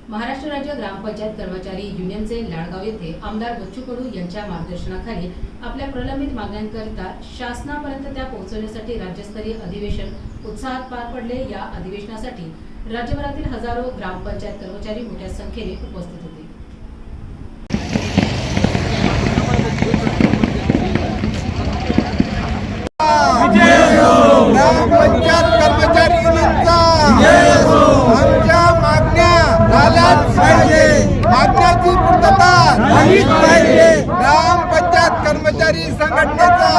महाराष्ट्र राज्य ग्रामपंचायत कर्मचारी युनियनचे लाडगाव येथे आमदार बच्चू कडू यांच्या मार्गदर्शनाखाली आपल्या प्रलंबित मागण्यांकरिता शासनापर्यंत त्या पोहोचवण्यासाठी राज्यस्तरीय अधिवेशन उत्साहात पार पडले। या अधिवेशनासाठी राज्यभरातील हजारो ग्रामपंचायत कर्मचारी मोठ्या संख्येने उपस्थित होते। ग्रामपंचायत कर्मचारी युनियनचा आमच्या मागण्या झाल्याच पाहिजे, मागण्याची पूर्तता झालीच पाहिजे। ग्रामपंचायत कर्मचारी संघटनेचा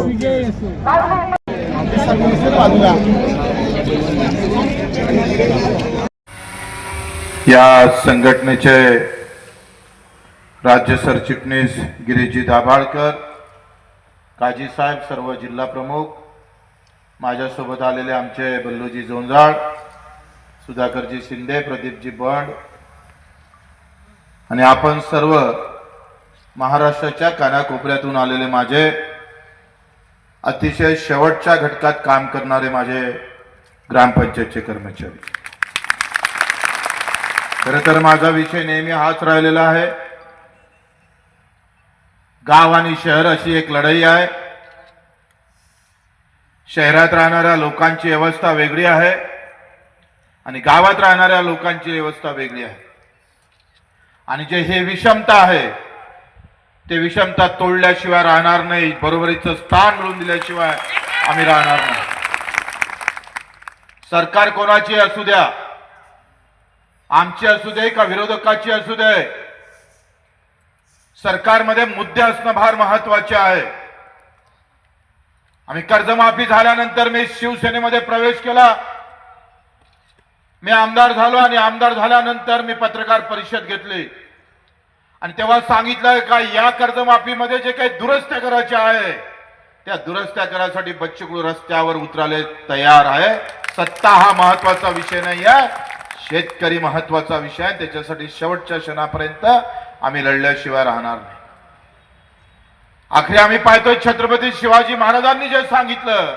विजय असो। या संघटनेचे राज्य सरचिटणीस गिरीजी दाभाळकर, काजी साहेब, सर्व जिल्हा प्रमुख, माझ्यासोबत आलेले आमचे बल्लूजी जोंजाळ, सुधाकरजी शिंदे, प्रदीपजी बंड आणि आपण सर्व महाराष्ट्राच्या कानाकोपऱ्यातून आलेले माझे अतिशय शेवटच्या घटकात काम करणारे माझे ग्रामपंचायतचे कर्मचारी। खरं तर माझा विषय नेहमी हाच राहिलेला आहे। गाव आणि शहर अशी एक लढाई आहे। शहरात राहणाऱ्या लोकांची व्यवस्था वेगळी आहे आणि गावात राहणाऱ्या लोकांची व्यवस्था वेगळी आहे आणि जे हे विषमता आहे ते विषमता तोडल्याशिवाय राहणार नाही, बरोबरीचं स्थान मिळवून दिल्याशिवाय आम्ही राहणार नाही। सरकार कोणाची असू द्या, आमची असू दे का विरोधकाची असू दे, सरकारमध्ये मुद्दे असणं फार महत्वाचे आहे। आम्ही कर्जमाफी झाल्यानंतर मी शिवसेनेमध्ये प्रवेश केला, मी आमदार झालो आणि आमदार झाल्यानंतर मी पत्रकार परिषद घेतली आणि तेव्हा सांगितलं का या कर्जमाफीमध्ये जे काही दुरुस्त्या करायच्या आहे त्या दुरुस्त्या करायसाठी बच्चू कडू रस्त्यावर उतरायला तयार आहे। सत्ता हा महत्वाचा विषय नाही आहे, शेतकरी महत्वाचा विषय आहे। त्याच्यासाठी शेवटच्या क्षणापर्यंत आम्ही लढल्याशिवाय राहणार नाही। आखरी आम्ही पाहतोय छत्रपती शिवाजी महाराजांनी जे सांगितलं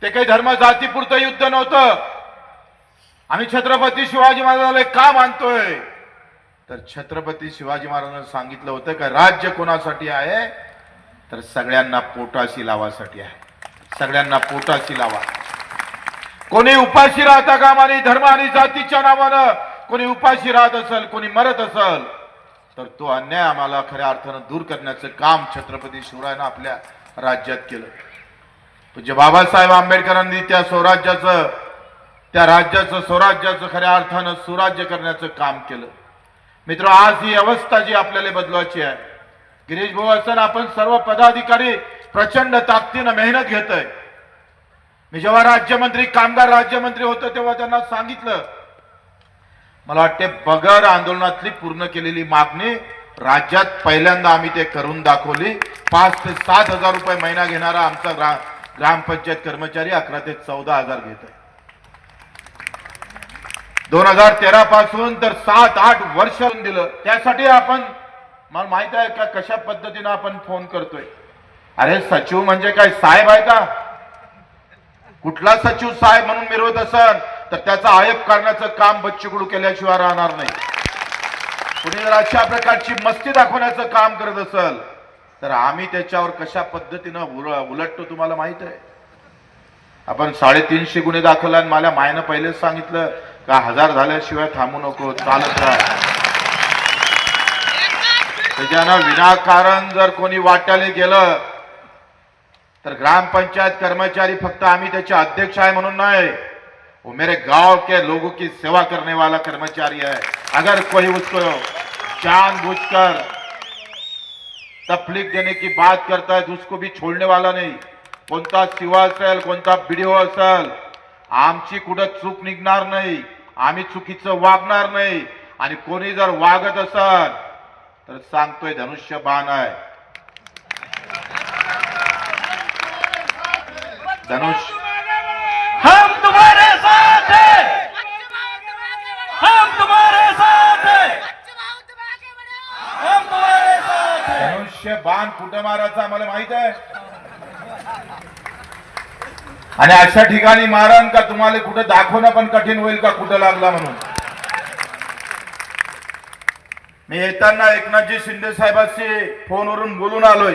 ते काही धर्म जातीपुरतं युद्ध नव्हतं। आम्ही छत्रपती शिवाजी महाराजांना का मानतोय तर छत्रपती शिवाजी महाराजांनी सांगितलं होतं का राज्य कोणासाठी आहे तर सगळ्यांना पोटाशी लावासाठी आहे, सगळ्यांना पोटाशी लावा। कोणी उपाशी राहता कामा नये, धर्म आणि जातीच्या नावानं कोणी उपाशी राहत असेल, कोणी मरत असेल तर तो अन्याय आम्हाला खऱ्या अर्थानं दूर करण्याचं काम छत्रपती शिवरायांनी आपल्या राज्यात केलं। पूज्य बाबासाहेब आंबेडकरांनी त्या स्वराज्याचं, त्या राज्याचं, स्वराज्याचं खऱ्या अर्थानं सुराज्य करण्याचं काम केलं। मित्र, आज ही अवस्था जी आपल्याला बदलवायची आहे, गिरीश भाऊ असं आपण सर्व पदाधिकारी प्रचंड ताकदीनं मेहनत घेतोय। मी जेव्हा राज्यमंत्री, कामगार राज्यमंत्री होतो तेव्हा त्यांना सांगितलं, मला वाटते बगर आंदोलनातली पूर्ण केलेली मागणी राज्यात पहिल्यांदा आम्ही ते करून दाखवली। 5 ते 7 हजार रुपये महिना घेणारा आमचा ग्रामपंचायत कर्मचारी 11 ते 14 हजार घेत आहे। 2013 पासून तर 7-8 वर्ष दिलं। त्यासाठी आपण, मला माहित आहे का कशा पद्धतीने आपण फोन करतोय। अरे सचिव म्हणजे काय साहेब आहे का? कुठला सचिव साहेब म्हणून मिरवत असन तर त्याचा आयब करण्याचं काम बच्चू कडू केल्याशिवाय राहणार नाही। कुणी जर अशा प्रकारची मस्ती दाखवण्याचं काम करत असेल तर आम्ही त्याच्यावर कशा पद्धतीनं उलटतो तुम्हाला माहित आहे। आपण 350 गुन्हे दाखल आणि मला मायनं पहिलेच सांगितलं का 1000 झाल्याशिवाय थांबू नको, चालत राहा। त्याच्यानं विनाकारण जर कोणी वाट्याला गेलं तर ग्रामपंचायत कर्मचारी फक्त आम्ही त्याचे अध्यक्ष आहे म्हणून नहीं, वो मेरे गांव के लोगों की सेवा करने वाला कर्मचारी है। अगर कोई उसको जानबूझकर तकलीफ देने की बात करता है तो उसको भी छोड़ने वाला नहीं। कोणता शिवा असेल, कोणता बीडीओ असेल, आमची कुठं चूक निघणार नाही, आम्ही चुकीचं वागणार नाही आणि कोणी जर वागत असेल तर सांगतोय धनुष्यबाण आहे। धनुष, हम तुम्हारे साथ हैं, हम तुम्हारे साथ हैं, हम तुम्हारे साथ हैं। धनुष्य बाण कुठं मारायचं आम्हाला माहित आहे। आणि अशा ठिकाणी मारण का तुम्हाला कुठं दाखवणं पण कठीण होईल का कुठं लागला म्हणून. मी येताना एकनाथजी शिंदे साहेबांशी फोनवरून बोलून आलोय.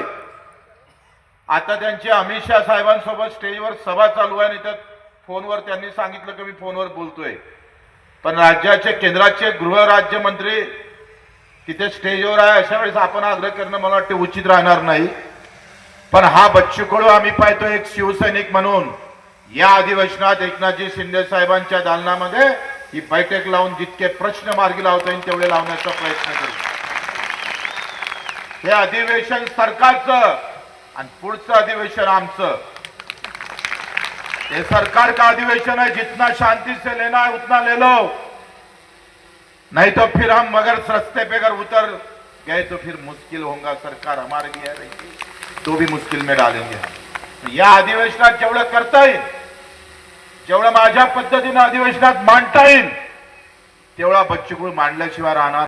आता त्यांची अमित शहा साहेबांसोबत स्टेजवर सभा चालू आहे आणि त्यात फोनवर त्यांनी सांगितलं की मी फोनवर बोलतोय. पण राज्याचे केंद्राचे गृहराज्यमंत्री तिथे स्टेजवर आहे, अशा वेळेस आपण आग्रह करणं मला वाटते उचित राहणार नाही. पण हा बच्चू कडू आम्ही पाहतो एक शिवसैनिक म्हणून या अधिवेशनात एकनाथजी शिंदे साहेबांच्या दालनामध्ये ही बैठक लावून जितके प्रश्न मार्गी लावता येईल तेवढे लावण्याचा प्रयत्न करू. हे अधिवेशन सरकारचं आणि पुढचं अधिवेशन आमचं. ये सरकार का अधिवेशन है, जितना शांति से लेना है उतना ले लो, नहीं तो फिर हम मगर रास्ते पे अगर उतर गए तो फिर मुश्किल होगा. सरकार हमारे भी है रहेगी तो भी मुश्किल में डालेंगे. या अधिवेशनात जेवढं करता येईल, जेवढं माझ्या पद्धतीनं अधिवेशनात मांडता येईल तेवढा बच्चू कडू मांडल्याशिवाय राहणार